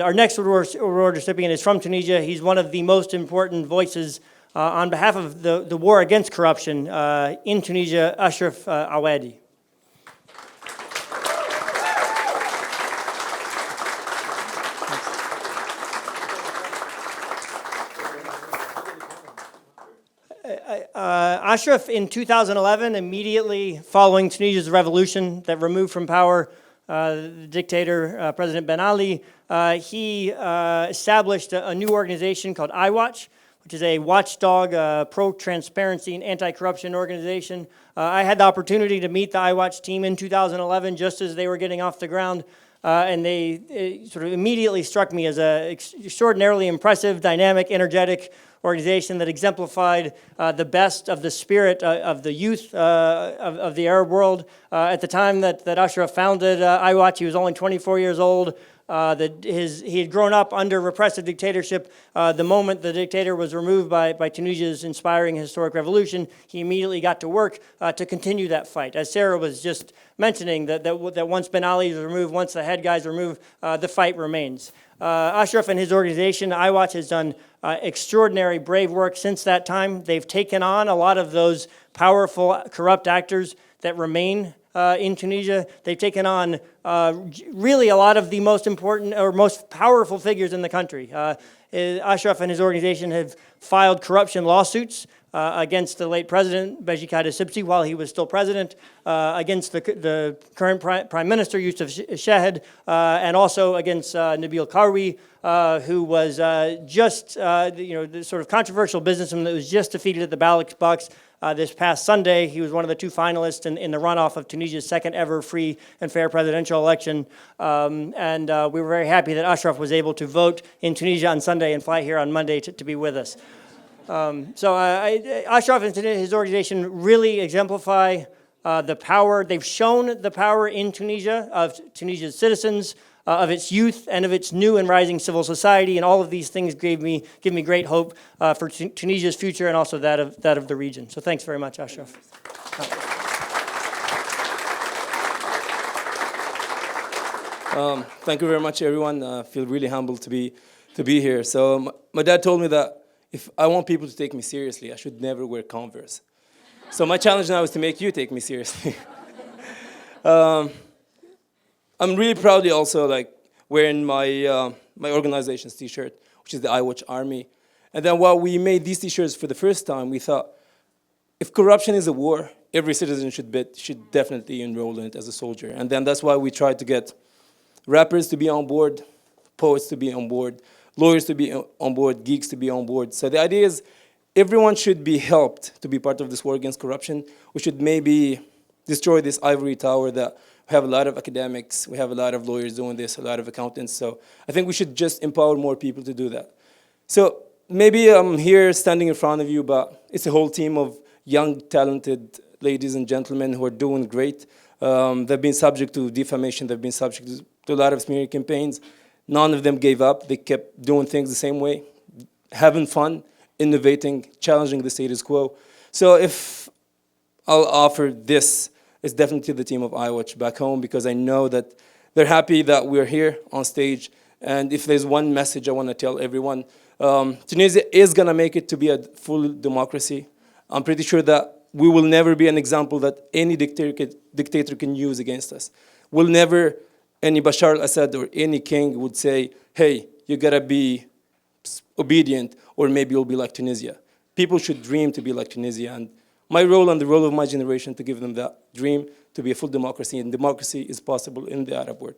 Our next award recipient is from Tunisia. He's one of the most important voices on behalf of the war against corruption in Tunisia, Achref Aouadi. Achref, in 2011, immediately following Tunisia's revolution that removed from power the dictator, President Ben Ali, he established a new organization called IWatch, which is a watchdog, pro-transparency and anti-corruption organization. I had the opportunity to meet the IWatch team in 2011, just as they were getting off the ground, and they sort of immediately struck me as an extraordinarily impressive, dynamic, energetic organization that exemplified the best of the spirit of the youth of the Arab world. At the time that Achref founded IWatch, he was only 24 years old. He had grown up under repressive dictatorship. The moment the dictator was removed by Tunisia's inspiring historic revolution, he immediately got to work to continue that fight. As Sarah was just mentioning, that once Ben Ali is removed, once the head guys are removed, the fight remains. Achref and his organization, IWatch, has done extraordinary, brave work since that time. They've taken on a lot of those powerful, corrupt actors that remain in Tunisia. They've taken on really a lot of the most important or most powerful figures in the country. Achref and his organization have filed corruption lawsuits against the late president, Beji Essebsi, while he was still president, against the current Prime Minister, Youssef Chahed, and also against Nabil Karoui, who was just, the sort of controversial businessman that was just defeated at the ballot box this past Sunday. He was one of the two finalists in the runoff of Tunisia's second ever free and fair presidential election. And we were very happy that Achref was able to vote in Tunisia on Sunday and fly here on Monday to be with us. Achref and his organization really exemplify the power. They've shown the power in Tunisia of Tunisia's citizens, of its youth, and of its new and rising civil society, and all of these things give me great hope for Tunisia's future and also that of the region. So thanks very much, Achref. Thank you very much, everyone. I feel really humbled to be here. So my dad told me that if I want people to take me seriously, I should never wear Converse. So my challenge now is to make you take me seriously. I'm really proudly also wearing my my organization's T-shirt, which is the IWatch Army. And then while we made these T-shirts for the first time, we thought, if corruption is a war, every citizen should definitely enroll in it as a soldier. And then that's why we tried to get rappers to be on board, poets to be on board, lawyers to be on board, geeks to be on board. So the idea is everyone should be helped to be part of this war against corruption. We should maybe destroy this ivory tower that we have a lot of academics, we have a lot of lawyers doing this, a lot of accountants. So I think we should just empower more people to do that. So maybe I'm here standing in front of you, but it's a whole team of young, talented ladies and gentlemen who are doing great. They've been subject to defamation, they've been subject to a lot of smearing campaigns. None of them gave up. They kept doing things the same way, having fun, innovating, challenging the status quo. So if I'll offer this, it's definitely the team of IWatch back home, because I know that they're happy that we're here on stage. And if there's one message I want to tell everyone, Tunisia is going to make it to be a full democracy. I'm pretty sure that we will never be an example that any dictator can use against us. We'll never, any Bashar al-Assad or any king would say, hey, you got to be obedient, or maybe you'll be like Tunisia. People should dream to be like Tunisia. And my role and the role of my generation to give them that dream to be a full democracy, and democracy is possible in the Arab world.